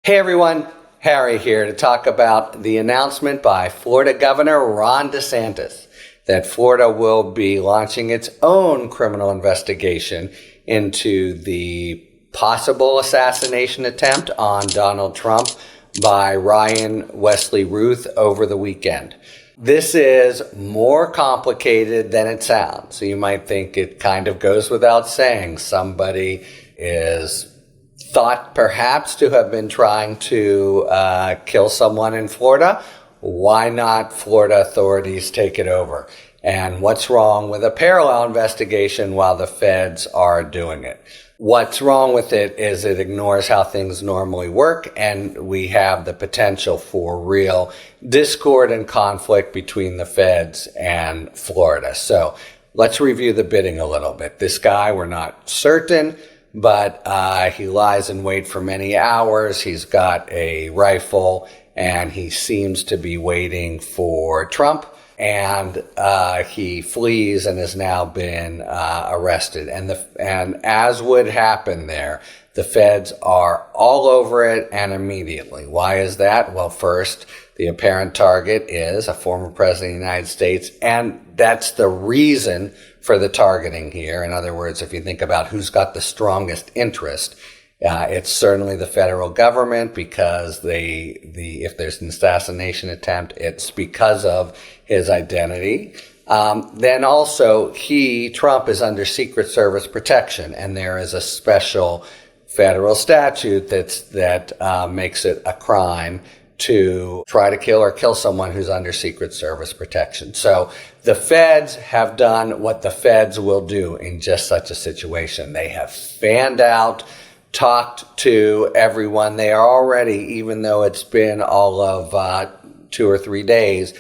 Hey everyone, Harry here to talk about the announcement by Florida Governor Ron DeSantis that Florida will be launching its own criminal investigation into the possible assassination attempt on Donald Trump by Ryan Wesley Ruth over the weekend. This is more complicated than it sounds. So you might think it kind of goes without saying. Somebody is thought perhaps to have been trying to kill someone in Florida. Why not Florida authorities take it over? And what's wrong with a parallel investigation while the feds are doing it? What's wrong with it is it ignores how things normally work, and we have the potential for real discord and conflict between the feds and Florida. So let's review the bidding a little bit. This guy, we're not certain, but he lies in wait for many hours. He's got a rifle, and he seems to be waiting for Trump. And he flees and has now been arrested. And as would happen there, the feds are all over it and immediately. Why is that? Well, first, the apparent target is a former president of the United States, and that's the reason for the targeting here. In other words, if you think about who's got the strongest interest, it's certainly the federal government, because if there's an assassination attempt, it's because of his identity. Then also, Trump is under Secret Service protection, and there is a special federal statute that makes it a crime to try to kill someone who's under Secret Service protection. So the feds have done what the feds will do in just such a situation. They have fanned out, talked to everyone. They are already, even though it's been all of 2 or 3 days,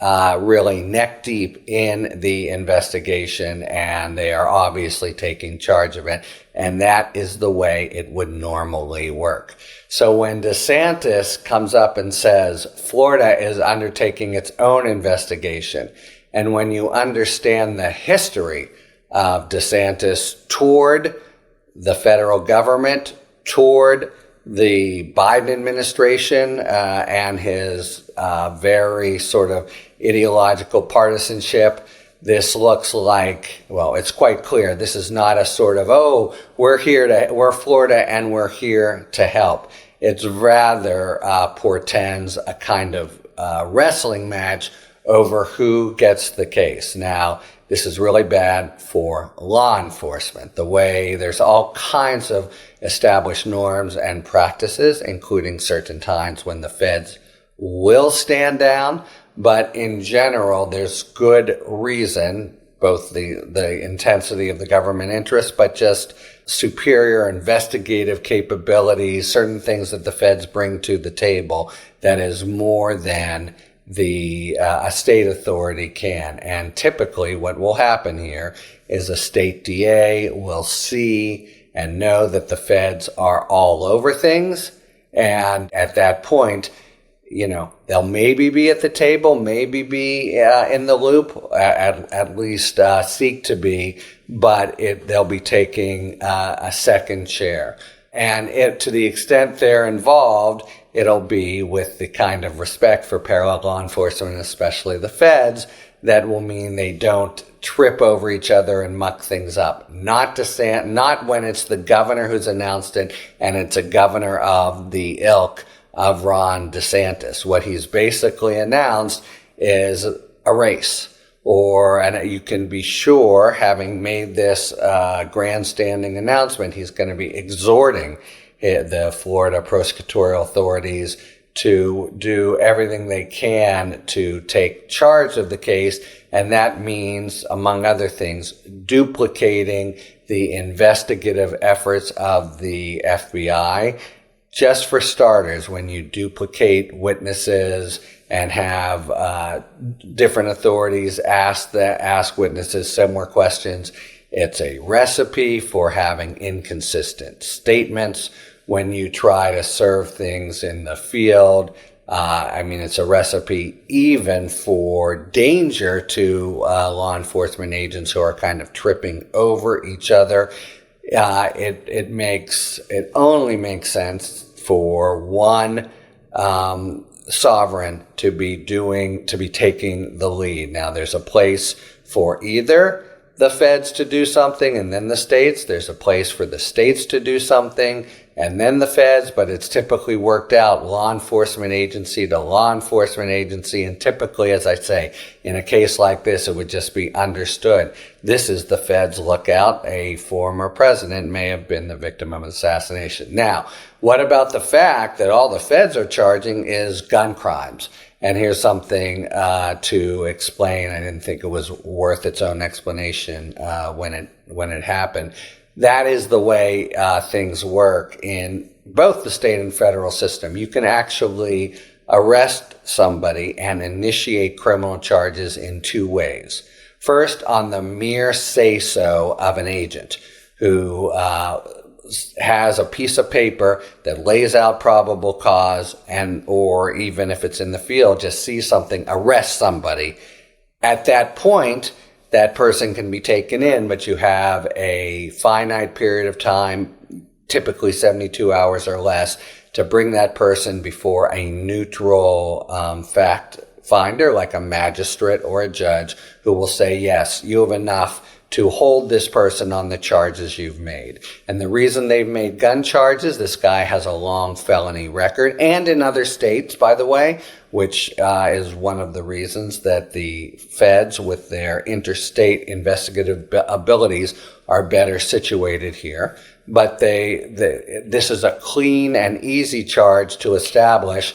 really neck deep in the investigation, and they are obviously taking charge of it. And that is the way it would normally work. So when DeSantis comes up and says Florida is undertaking its own investigation, and when you understand the history of DeSantis toward the federal government, toward the Biden administration, and his very sort of ideological partisanship, this looks like, well, it's quite clear. This is not a sort of, we're Florida and we're here to help. It's rather portends a kind of wrestling match over who gets the case. Now, this is really bad for law enforcement. The way there's all kinds of established norms and practices, including certain times when the feds will stand down. But in general, there's good reason, both the intensity of the government interest, but just superior investigative capabilities, certain things that the feds bring to the table that is more than a state authority can. And typically what will happen here is a state DA will see and know that the feds are all over things. And at that point, they'll maybe be at the table, maybe be in the loop, at least seek to be, but they'll be taking a second chair. And to the extent they're involved, it'll be with the kind of respect for parallel law enforcement, especially the feds, that will mean they don't trip over each other and muck things up. Not when it's the governor who's announced it, and it's a governor of the ilk of Ron DeSantis. What he's basically announced is a race. And you can be sure, having made this grandstanding announcement, he's going to be exhorting the Florida prosecutorial authorities to do everything they can to take charge of the case. And that means, among other things, duplicating the investigative efforts of the FBI. Just for starters, when you duplicate witnesses and have different authorities ask witnesses similar questions, it's a recipe for having inconsistent statements. When you try to serve things in the field, it's a recipe even for danger to law enforcement agents who are kind of tripping over each other. It only makes sense for one sovereign to be taking the lead. Now, there's a place for either the feds to do something and then the states. There's a place for the states to do something and then the feds, but it's typically worked out law enforcement agency to law enforcement agency. And typically, as I say, in a case like this, it would just be understood. This is the feds' lookout. A former president may have been the victim of assassination. Now, what about the fact that all the feds are charging is gun crimes? And here's something to explain. I didn't think it was worth its own explanation when it happened. That is the way things work in both the state and federal system. You can actually arrest somebody and initiate criminal charges in two ways. First, on the mere say-so of an agent who has a piece of paper that lays out probable cause, and or even if it's in the field, just sees something, arrest somebody. At that point, that person can be taken in, but you have a finite period of time, typically 72 hours or less, to bring that person before a neutral fact finder, like a magistrate or a judge, who will say, yes, you have enough to hold this person on the charges you've made. And the reason they've made gun charges, this guy has a long felony record, and in other states, by the way, which is one of the reasons that the feds, with their interstate investigative abilities, are better situated here. But this is a clean and easy charge to establish.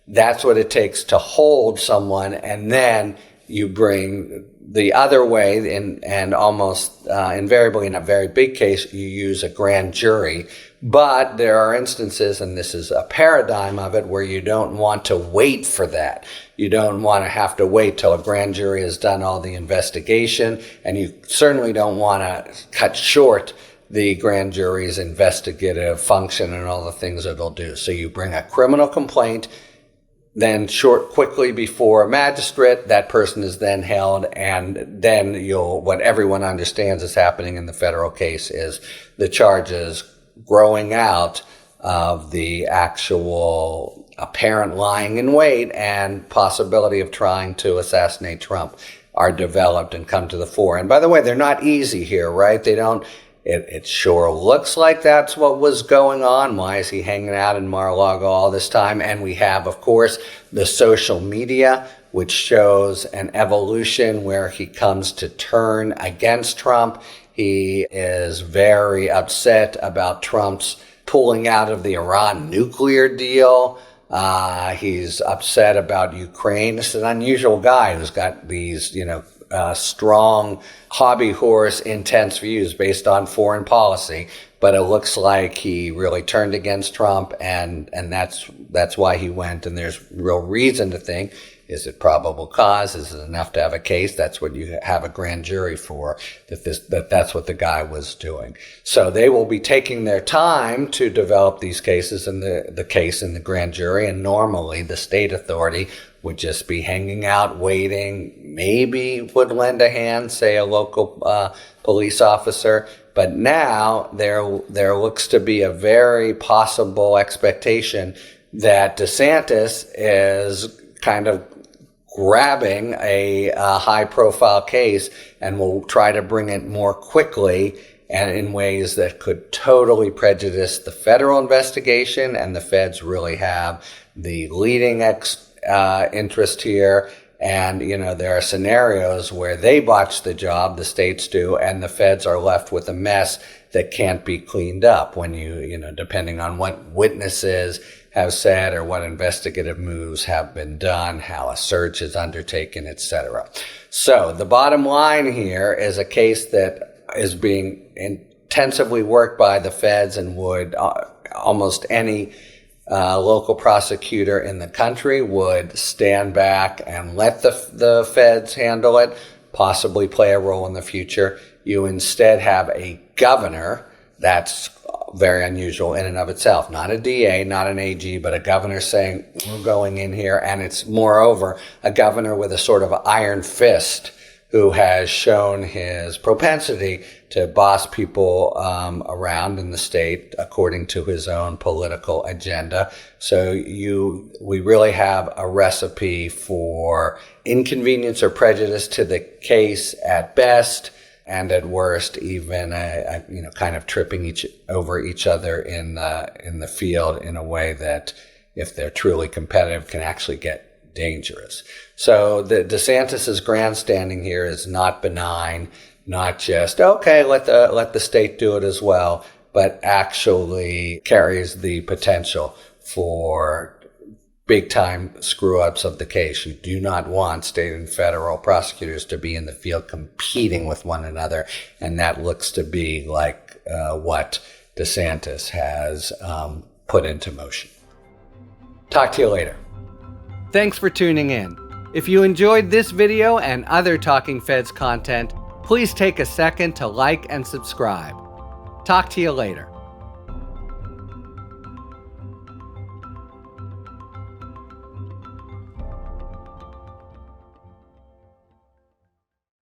That's what it takes to hold someone, and then you bring the other way, and almost invariably in a very big case, you use a grand jury. But there are instances, and this is a paradigm of it, where you don't want to wait for that. You don't want to have to wait till a grand jury has done all the investigation, and you certainly don't want to cut short the grand jury's investigative function and all the things that it'll do. So you bring a criminal complaint, then quickly before a magistrate, that person is then held, and then what everyone understands is happening in the federal case is the charges growing out of the actual apparent lying in wait and possibility of trying to assassinate Trump are developed and come to the fore. And by the way, they're not easy here, right? It sure looks like that's what was going on. Why is he hanging out in Mar-a-Lago all this time? And we have, of course, the social media, which shows an evolution where he comes to turn against Trump. He is very upset about Trump's pulling out of the Iran nuclear deal. He's upset about Ukraine. This is an unusual guy who's got these, strong hobby horse intense views based on foreign policy, but it looks like he really turned against Trump, and that's why he went. And there's real reason to think, is it probable cause? Is it enough to have a case? That's what you have a grand jury for, that's what the guy was doing. So they will be taking their time to develop these cases in the case in the grand jury, and normally the state authority would just be hanging out, waiting, maybe would lend a hand, say a local police officer. But now there looks to be a very possible expectation that DeSantis is kind of grabbing a high-profile case and will try to bring it more quickly and in ways that could totally prejudice the federal investigation, and the feds really have the leading interest here. And, there are scenarios where they botch the job, the states do, and the feds are left with a mess that can't be cleaned up when depending on what witnesses have said or what investigative moves have been done, how a search is undertaken, etc. So the bottom line here is a case that is being intensively worked by the feds, and would almost any local prosecutor in the country would stand back and let the feds handle it, possibly play a role in the future. You instead have a governor. That's very unusual in and of itself. Not a DA, not an AG, but a governor saying, we're going in here. And it's, moreover, a governor with a sort of iron fist who has shown his propensity to boss people around in the state according to his own political agenda. So we really have a recipe for inconvenience or prejudice to the case at best, and at worst, even kind of tripping over each other in the field in a way that, if they're truly competitive, can actually get dangerous. So the DeSantis's grandstanding here is not benign, not just, okay, let the state do it as well, but actually carries the potential for big-time screw-ups of the case. You do not want state and federal prosecutors to be in the field competing with one another, and that looks to be like what DeSantis has put into motion. Talk to you later. Thanks for tuning in. If you enjoyed this video and other Talking Feds content, please take a second to like and subscribe. Talk to you later.